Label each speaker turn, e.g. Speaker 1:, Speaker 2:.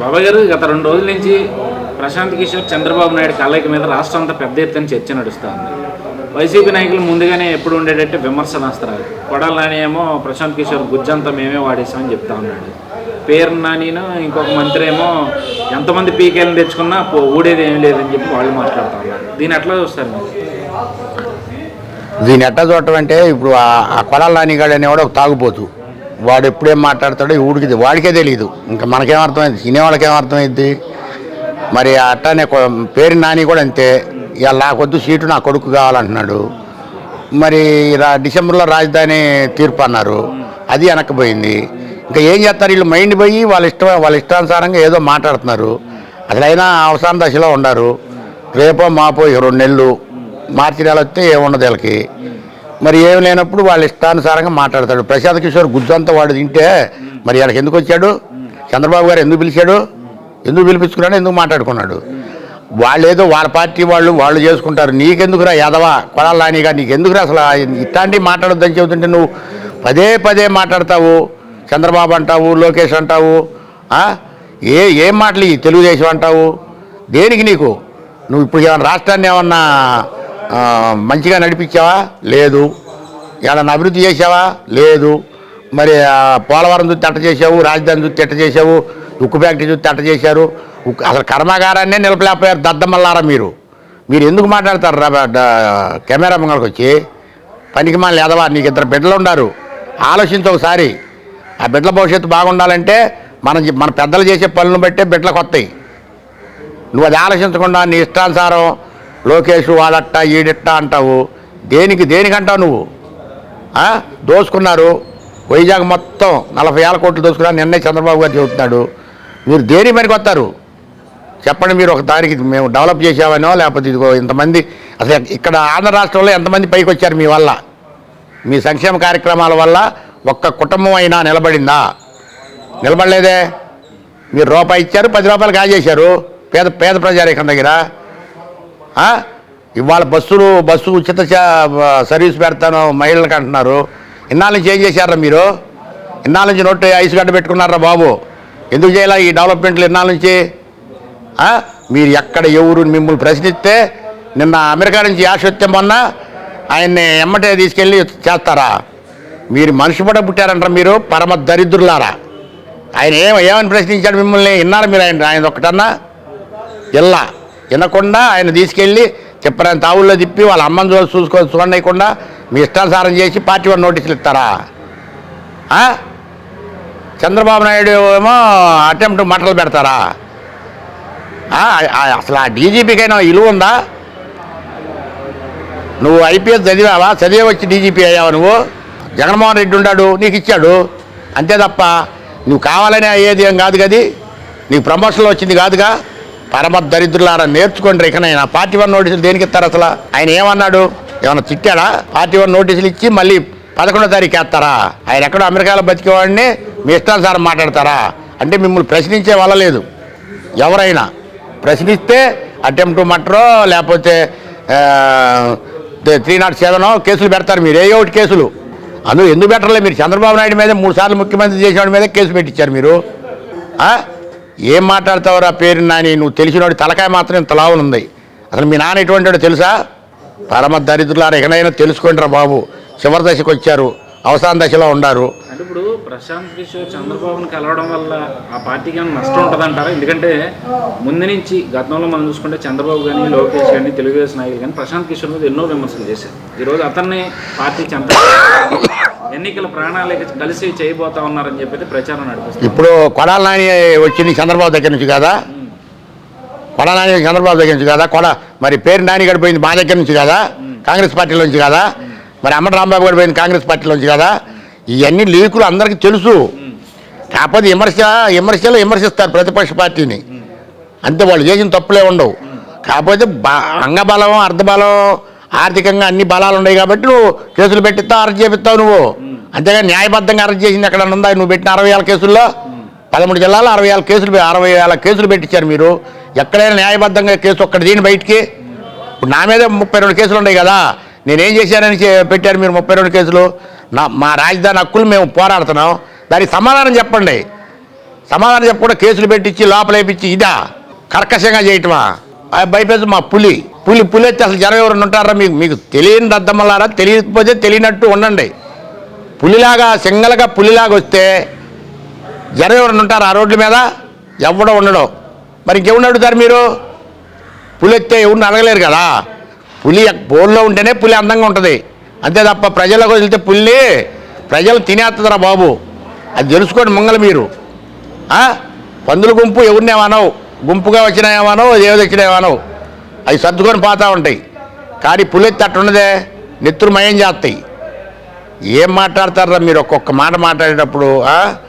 Speaker 1: బాబాయ్ గారు గత 2 రోజుల నుంచి ప్రశాంత్ కిషోర్ చంద్రబాబు నాయుడు కలయిక మీద రాష్ట్రం అంతా పెద్ద ఎత్తున చర్చ నడుస్తూ ఉంది. వైసీపీ నాయకులు ముందుగానే ఎప్పుడు ఉండేటట్టు విమర్శనాస్త్రాలు. కొడాలి నాని ఏమో ప్రశాంత్ కిషోర్ గుజ్జంతా మేమే వాడేసామని చెప్తా ఉన్నాడు. పేరు నానిను ఇంకొక మంత్రి ఏమో ఎంతమంది పీకేలను తెచ్చుకున్నా ఊడేది ఏం లేదని చెప్పి వాళ్ళు మాట్లాడుతూ ఉన్నారు. దీన్ని ఎట్లా చూస్తారు మీరు?
Speaker 2: దీన్ని ఎట్లా చూడటం అంటే ఇప్పుడు ఆ కొడాలి నానిగాడు అనేవాడు ఒక తాగుపోతు. వాడు ఎప్పుడేం మాట్లాడతాడో ఊడికి వాడికే తెలియదు. ఇంకా మనకేమర్థమైంది, తినేవాళ్ళకి ఏమర్థమైంది. మరి అట్లానే పేరు నాని కూడా అంతే. ఇవాళ నాకొద్దు సీటు నా కొడుకు కావాలంటున్నాడు. మరి డిసెంబర్లో రాజధాని తీర్పు అన్నారు, అది వెనక్కిపోయింది. ఇంకా ఏం చేస్తారు వీళ్ళు? మైండ్ పోయి వాళ్ళ ఇష్టానుసారంగా ఏదో మాట్లాడుతున్నారు. అసలైనా అవసాన దశలో ఉన్నారు. రేపో మాపో 2 నెలలు, మార్చి నెల వస్తే ఏముండదు వీళ్ళకి. మరి ఏం లేనప్పుడు వాళ్ళ ఇష్టానుసారంగా మాట్లాడతాడు. ప్రశాంత్ కిషోర్ గుజ్జంతా వాడు తింటే మరి వీళ్ళకి ఎందుకు వచ్చాడు? చంద్రబాబు గారు ఎందుకు పిలిచాడు? ఎందుకు పిలిపించుకున్నాడు? ఎందుకు మాట్లాడుకున్నాడు? వాళ్ళు ఏదో వాళ్ళ పార్టీ వాళ్ళు చేసుకుంటారు. నీకెందుకురా యాదవా కొడాలి నానిగా? నీకెందుకురా అసలు ఇట్లాంటివి మాట్లాడొద్దని చెబుతుంటే నువ్వు పదే మాట్లాడతావు. చంద్రబాబు అంటావు, లోకేష్ అంటావు, ఏం మాటలు ఈ తెలుగుదేశం అంటావు. దేనికి నీకు? నువ్వు ఇప్పుడు ఏమన్నా రాష్ట్రాన్ని ఏమన్నా మంచిగా నడిపించావా? లేదు. ఏమన్నా అభివృద్ధి చేసావా? లేదు. మరి పోలవరం చూస్తే ఎట్ట చేసావు, రాజధాని చూస్తే ఎట్ట చేసావు, ఉక్కు ఫ్యాక్టరీ చూస్తే ఎట్ట చేశారు. అసలు కర్మాగారాన్నే నిలపలేకపోయారు దద్దమల్లారా మీరు. ఎందుకు మాట్లాడతారు కెమెరా ముంగడికి వచ్చి? పనికి మాలి ఎదవా. నీకు 2 బిడ్డలు ఉన్నారు. ఆలోచించు ఒకసారి. ఆ బిడ్డల భవిష్యత్తు బాగుండాలంటే మన పెద్దలు చేసే పనులను బట్టే బిడ్డలకు వస్తాయి. నువ్వు అది ఆలోచించకుండా నీ ఇష్టానుసారం లోకేష్ వాడట్ట ఈడిట్ట అంటావు. దేనికంటావు నువ్వు? దోసుకున్నారు వైజాగ్ మొత్తం 40,000 కోట్లు దోసుకున్నారు. నిన్నే చంద్రబాబు గారు చెబుతున్నాడు. మీరు దేని పనికి వస్తారు చెప్పండి? మీరు ఒక దానికి మేము డెవలప్ చేసామనో లేకపోతే ఇదిగో ఇంతమంది అసలు ఇక్కడ ఆంధ్ర రాష్ట్రంలో ఎంతమంది పైకి వచ్చారు మీ వల్ల? మీ సంక్షేమ కార్యక్రమాల వల్ల ఒక్క కుటుంబం అయినా నిలబడిందా? నిలబడలేదే. మీరు రూపాయి ఇచ్చారు, 10 రూపాయలు కాజేశారు పేద ప్రజారేఖం దగ్గర. ఇవాళ బస్సు ఉచిత సర్వీస్ పెడతాను మహిళలకు అంటున్నారు. ఇన్నాళ్ళ నుంచి ఏం చేశారా మీరు? ఇన్నాళ్ళ నుంచి నోట్ ఐసు గడ్డ పెట్టుకున్నారా బాబు? ఎందుకు చేయాల ఈ డెవలప్మెంట్లు ఇన్నాళ్ళ నుంచి? మీరు ఎక్కడ ఎవరు మిమ్మల్ని ప్రశ్నిస్తే నిన్న అమెరికా నుంచి యాషొత్తే మొన్న ఆయన్ని ఎమ్మటే తీసుకెళ్ళి చేస్తారా? మీరు మనిషి పడ పుట్టారంటారా మీరు? పరమ దరిద్రులారా. ఆయన ఏమని ప్రశ్నించాడు మిమ్మల్ని? విన్నారు మీరు? ఆయన ఒక్కటన్నా వినకుండా ఆయన తీసుకెళ్ళి చెప్పరాని తావుల్లో తిప్పి వాళ్ళ అమ్మని చూడకుండా మీ ఇష్టానుసారం చేసి పార్టీ వాడు నోటీసులు ఇస్తారా? చంద్రబాబు నాయుడు ఏమో అటెంప్ట్ మటలు పెడతారా? అసలు ఆ డీజీపీకైనా విలువ ఉందా? నువ్వు ఐపీఎస్ చదివావా? చదివే వచ్చి డీజీపీ అయ్యావా నువ్వు? జగన్మోహన్ రెడ్డి ఉన్నాడు, నీకు ఇచ్చాడు అంతే తప్ప నువ్వు కావాలని అయ్యేది ఏం కాదు కది. నీకు ప్రమోషన్లో వచ్చింది కాదుగా. పరమ దరిద్రులారా, నేర్చుకోండి. ఇకనైనా పార్టీ వన్ నోటీసులు దేనికి ఇస్తారు? అసలు ఆయన ఏమన్నాడు? ఏమన్నా తిట్టాడా? పార్టీ వన్ నోటీసులు ఇచ్చి మళ్ళీ 11వ తారీఖు వేస్తారా? ఆయన ఎక్కడో అమెరికాలో బతికేవాడిని మీ ఇష్టానుసారం మాట్లాడతారా? అంటే మిమ్మల్ని ప్రశ్నించే వల్ల లేదు. ఎవరైనా ప్రశ్నిస్తే అటెంప్ట్ మటరో లేకపోతే 307 కేసులు పెడతారు. మీరు ఏ ఒకటి కేసులు అందులో ఎందుకు పెట్టలేదు? మీరు చంద్రబాబు నాయుడు మీద 3 సార్లు ముఖ్యమంత్రి చేసేవాడి మీద కేసు పెట్టించారు మీరు. ఏం మాట్లాడతావురా పేరు నాని? నువ్వు తెలిసినోడి తలకాయ మాత్రం ఇంత లావునుంది. అసలు మీ నాన్న ఎటువంటి వాడు తెలుసా? పరమ దరిద్రులారా, ఎక్కడైనా తెలుసుకోండిరా బాబు. చివరి దశకు వచ్చారు, అవసాన దశలో ఉన్నారు.
Speaker 1: అంటే ఇప్పుడు ప్రశాంత్ కిషోర్ చంద్రబాబుని కలవడం వల్ల ఆ పార్టీకి ఏమైనా నష్టం ఉంటుందంటారా? ఎందుకంటే ముందు నుంచి గతంలో మనం చూసుకుంటే చంద్రబాబు కానీ, లోకేష్ కానీ, తెలుగుదేశం నాయకులు కానీ ప్రశాంత్ కిషోర్ మీద ఎన్నో విమర్శలు చేశారు. ఈరోజు అతన్ని పార్టీ ఎన్నికల ప్రణాళిక కలిసి చేయబోతా ఉన్నారని చెప్పి ప్రచారం నడిపిస్తారు.
Speaker 2: ఇప్పుడు కొడాలి నాని వచ్చింది చంద్రబాబు దగ్గర నుంచి కదా. కొడాలి నాని చంద్రబాబు దగ్గర నుంచి కదా. మరి పేరు నాని గడిపోయింది మా దగ్గర నుంచి కదా, కాంగ్రెస్ పార్టీలో నుంచి కదా. మరి అమ్మటి రాంబాబు గారు పోయింది కాంగ్రెస్ పార్టీలోంచి కదా. ఇవన్నీ లీకులు అందరికీ తెలుసు. కాకపోతే విమర్శిస్తారు ప్రతిపక్ష పార్టీని అంతే. వాళ్ళు చేసిన తప్పులే ఉండవు. కాకపోతే అంగబలం, అర్ధబలం, ఆర్థికంగా అన్ని బలాలు ఉన్నాయి కాబట్టి నువ్వు కేసులు పెట్టిస్తావు, అరెస్ట్ చేపిస్తావు నువ్వు. అంతేగా న్యాయబద్ధంగా అరెస్ట్ చేసింది ఎక్కడ ఉందా? నువ్వు పెట్టిన 60,000 కేసుల్లో 13 జిల్లాలో 60,000 కేసులు పెట్టించారు మీరు. ఎక్కడైనా న్యాయబద్ధంగా కేసు ఒక్కటి దీని బయటికి. ఇప్పుడు నా మీద 32 కేసులు ఉన్నాయి కదా. నేనేం చేశానని పెట్టారు మీరు 32 కేసులు? మా రాజధాని హక్కులు మేము పోరాడుతున్నాం, దానికి సమాధానం చెప్పండి. సమాధానం చెప్పకుండా కేసులు పెట్టించి లోపలేపించి ఇదా కర్కశంగా చేయటమా? భయపేసి మా పులి వచ్చి అసలు జనం ఎవరైనా ఉంటారా? మీకు తెలియని దద్దమ్మలారా, తెలియకపోతే తెలియనట్టు ఉండండి. పులిలాగా సింగల్గా పులిలాగా వస్తే జనం ఎవరైనా ఉంటారా ఆ రోడ్ల మీద? ఎవడో ఉండడం. మరి ఇంకెవరిని అడుగుతారు మీరు? పులి ఎత్తే ఎవరిని అడగలేరు కదా. పులి బోర్లో ఉంటేనే పులి అందంగా ఉంటుంది, అంతే తప్ప ప్రజలకు వదిలితే పుల్లి ప్రజలు తినేస్తుందిరా బాబు. అది తెలుసుకోండి ముంగల మీరు. పందుల గుంపు ఎవరినేమనవు, గుంపుగా వచ్చినాయేమనో ఏదో వచ్చినాయేమనవు, అవి సర్దుకొని పోతూ ఉంటాయి. కానీ పులెత్తి అట్టుండదే, నెత్తురు మయం చేస్తాయి. ఏం మాట్లాడతారా మీరు ఒక్కొక్క మాట మాట్లాడేటప్పుడు?